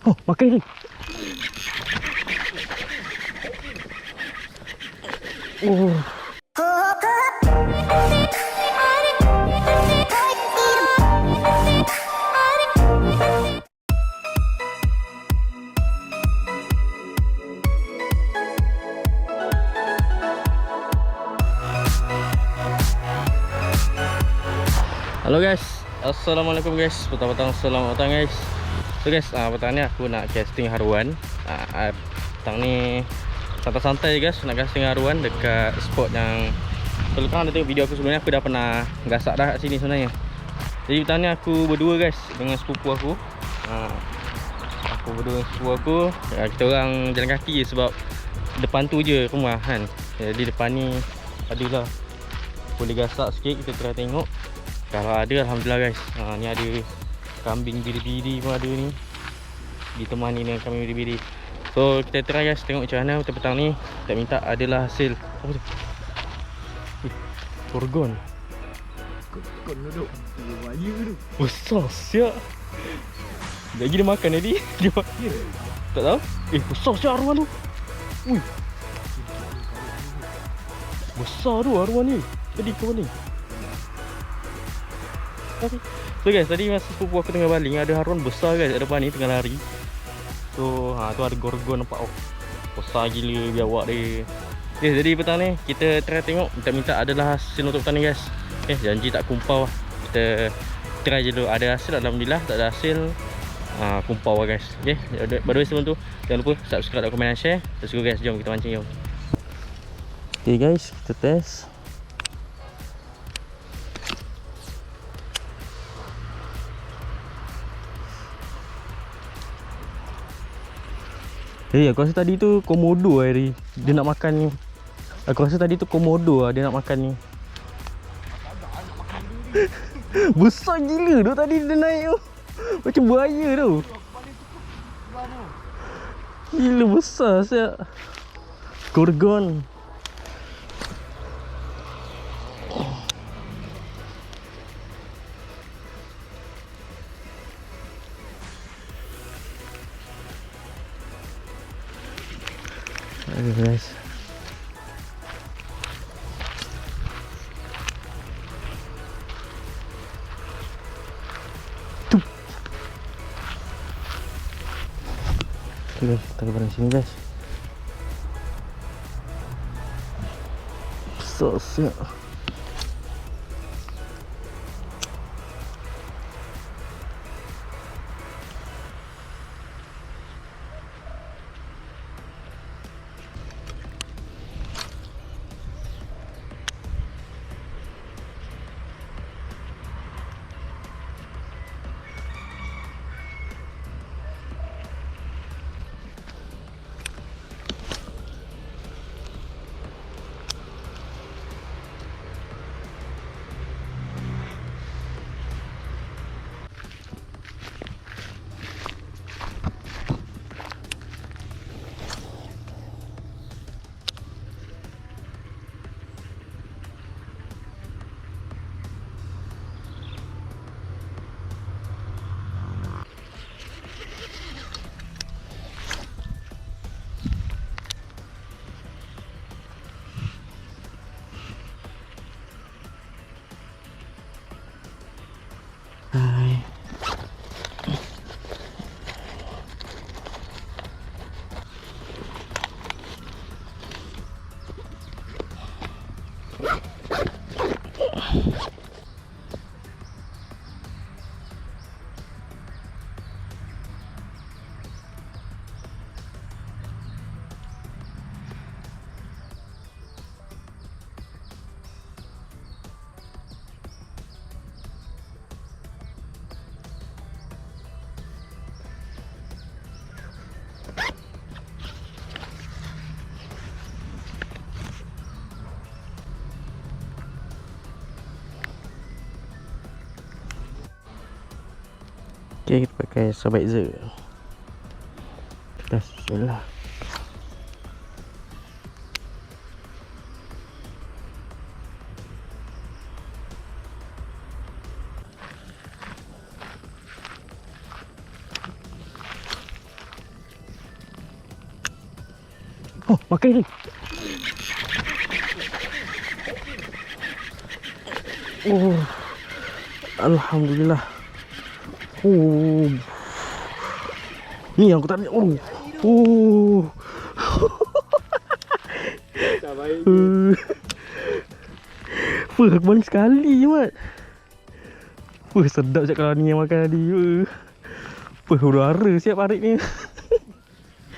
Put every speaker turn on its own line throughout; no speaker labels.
Oh, makan ni. Oh. Halo guys, assalamualaikum guys. Petang-petang selamat petang guys. So guys, petang ni aku nak casting haruan. Petang ni santai-santai guys, nak casting haruan dekat spot yang kalau korang ada tengok video aku sebelum ni, aku dah pernah gasak dah kat sini sebenarnya. Jadi petang ni aku berdua guys dengan sepupu aku. Aku berdua dengan sepupu aku. Kita orang jalan kaki je sebab depan tu je rumah kan. Jadi depan ni adalah boleh gasak sikit, kita try tengok. Kalau ada, alhamdulillah guys. Ni ada kambing biri-biri pun ada ni, ditemani dengan kambing biri-biri. So kita try guys, tengok macam mana petang ni. Kita minta adalah hasil. Apa tu? Gorgon.
Gorgon duduk. Buaya tu.
Besar siap. Lagi dia makan tadi. Dia makan. Tak tahu. Besar siap arwah tu. Ui. Besar tu arwah ni. Tadi ke mana? So guys, tadi masa sepupu aku tengah baling, ada haruan besar guys kat depan ni tengah lari. So tu ada gorgon nampak. Oh, besar gila biawak dia. Okay, jadi petang ni kita try tengok, minta adalah hasil untuk petang ni guys. Okay, janji tak kumpau lah. Kita try je dulu. Ada hasil alhamdulillah, tak ada hasil kumpau lah guys. Okay, by the way sebelum tu jangan lupa subscribe, like, komen dan share. Let's go guys, jom kita mancing jom. Okay guys, kita test. Aku rasa tadi tu komodo Airi. Dia nak makan ni. Aku rasa tadi tu komodo dia nak makan ni. Besar gila tu tadi dia naik tu. Macam buaya tu. Gila besar siap. Gorgon. Aduh guys. Tup. Okay guys, kita bareng sini guys. Besar siap. Hai. Okay, kita pakai Sabizer. Bismillah. Oh, makan ni. Oh. Alhamdulillah. Oh. Ni aku tak ni. Oh. Oh.
Tak baik.
Fuh, aku baling sekali je, Mat. Fuh, sedap siap kalau ni yang makan tadi. Fuh, udara siap parit ni.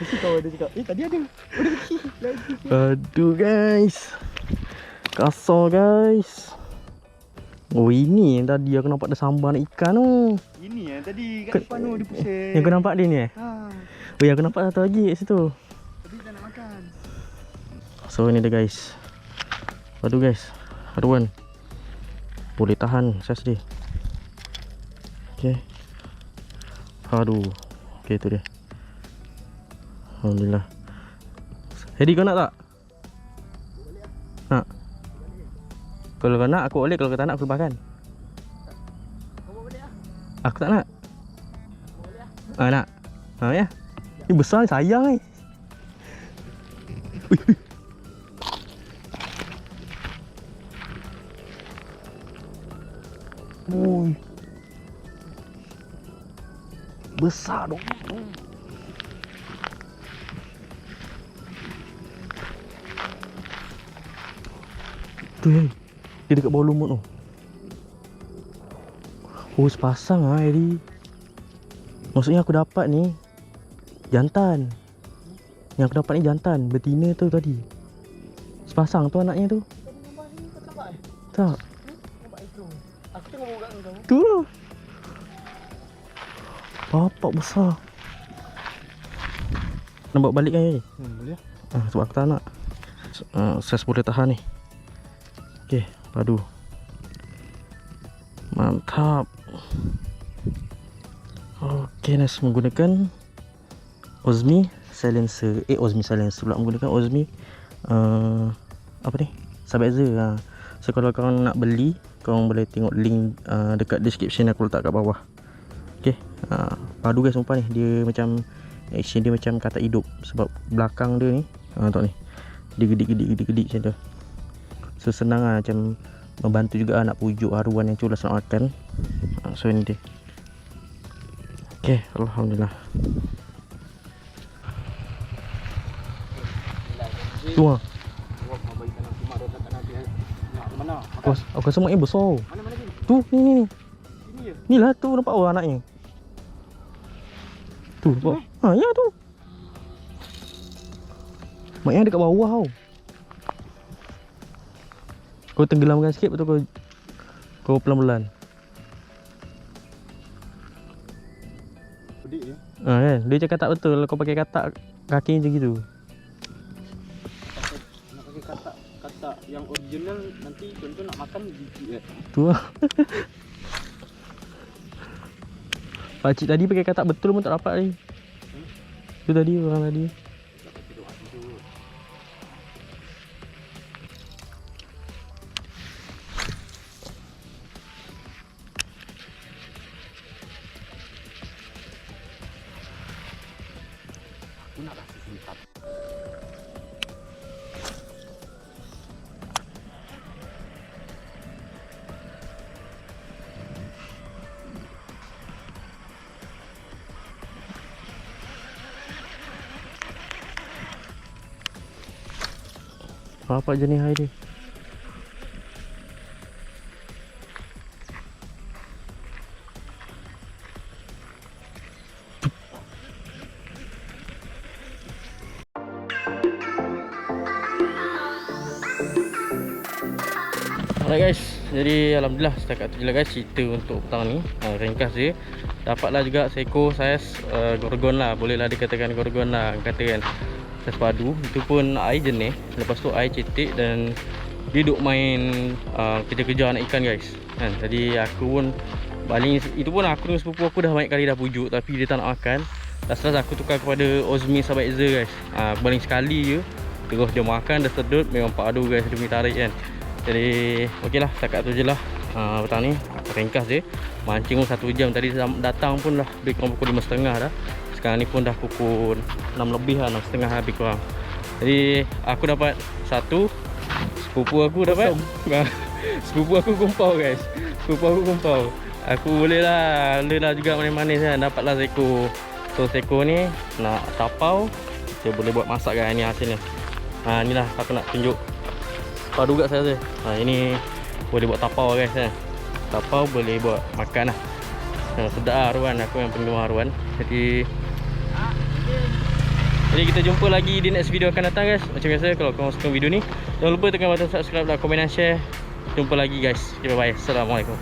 Mesti kau ada cakap, tadi ada. Ada lagi.
Aduh, guys. Kasar, guys. Oh, ini yang tadi aku nampak ada sambar nak ikan tu.
Ini yang tadi kat depan tu dia pusing.
Yang kau nampak dia ni eh?
Ha.
Oh, yang aku nampak satu lagi kat situ.
Tapi tak nak makan.
So, ni dia, guys. Aduh, guys. Haruan. Boleh tahan saiz dia. Okay. Aduh. Okay, tu dia. Alhamdulillah. Hedi, kau nak tak? Nak? Kalau kau nak, aku boleh. Kalau kau tak nak, aku lepas kan?
Kau boleh lah.
Aku tak nak.
Boleh lah.
Nak? Ya. Ni besar ni, sayang ni. Ui. Besar dong. Tu dia dekat bawah lumut tu. Oh, sepasang ah Eri. Maksudnya aku dapat ni jantan. Yang aku dapat ni jantan, betina tu tadi. Sepasang tu anaknya tu.
Tadi nampak ni kau nampak eh?
Tak.
Nampak itu. Aku tengok buka kau.
Tu lah. Bapak besar. Nak bawa balik kan Eri?
Boleh lah.
Sebab aku tak nak. Saiz boleh tahan ni. Okay, padu. Mantap. Okay, Nas menggunakan Ozmi silencer. Ozmi silencer pula, menggunakan Ozmi apa ni? Sabezer. So kalau korang nak beli, korang boleh tengok link dekat description aku letak kat bawah. Okay, padu guys umpan ni. Dia macam action dia macam katak hidup. Sebab belakang dia ni tengok ni, dia gedik macam tu. So senang lah, macam membantu juga nak pujuk haruan yang culas nak makan. So ini dia. Okay, Alhamdulillah. Tu lah. Aku rasa maknya besar.
Mana lagi?
Tu, ni.
Ini je.
Ni lah tu, nampak awak anaknya. Tu, nampak. Ya tu. Maknya dekat bawah tau. Kau tenggelamkan sikit, betul kau pelan-pelan.
Pedik je.
Kan? Dia cakap tak betul kau pakai katak kaki macam gitu.
Nak pakai katak yang original, nanti contoh nak makan gigit eh.
Tu lah. Pakcik tadi pakai katak betul pun tak dapat ni. Tu tadi, orang tadi.
Aku nak kasih singkat.
Apa jenis air ni? Alright guys, jadi Alhamdulillah setakat tu je lah guys cerita untuk petang ni. Ringkas je. Dapatlah juga seekor saiz gorgon lah. Boleh lah dikatakan gorgon lah, kata kan. Saiz padu. Itu pun air jenis. Lepas tu air cetek dan dia duk main kejar-kejar anak ikan guys kan. Jadi aku pun baling. Itu pun aku dengan sepupu aku dah banyak kali dah pujuk, tapi dia tak nak makan. Last aku tukar kepada Ozmi Sabezer guys. Aku baling sekali je, terus dia makan, dah sedut. Memang padu guys, dia punya tarik kan. Jadi okey lah, setakat tu je lah petang ni. Ringkas je. Mancing pun 1 jam. Tadi datang pun dah lebih kurang pukul 5.30 dah. Sekarang ni pun dah pukul 6 lebih lah, 6.30 lebih kurang. Jadi aku dapat satu, sepupu aku dapat sepupu aku kumpau guys. Sepupu aku kumpau. Aku boleh lah juga manis-manis kan. Dapatlah seekor. So seekor ni nak tapau, dia boleh buat masak kan, ni hasilnya. Inilah aku nak tunjuk padu kat saya. Ini boleh buat tapau guys kan. Tapau boleh buat makan lah. Sedap lah haruan, aku yang penggemar haruan. Jadi kita jumpa lagi di next video akan datang guys. Macam biasa, kalau korang suka video ni, jangan lupa tekan button subscribe dan komen dan share. Jumpa lagi guys. Okay, bye bye. Assalamualaikum.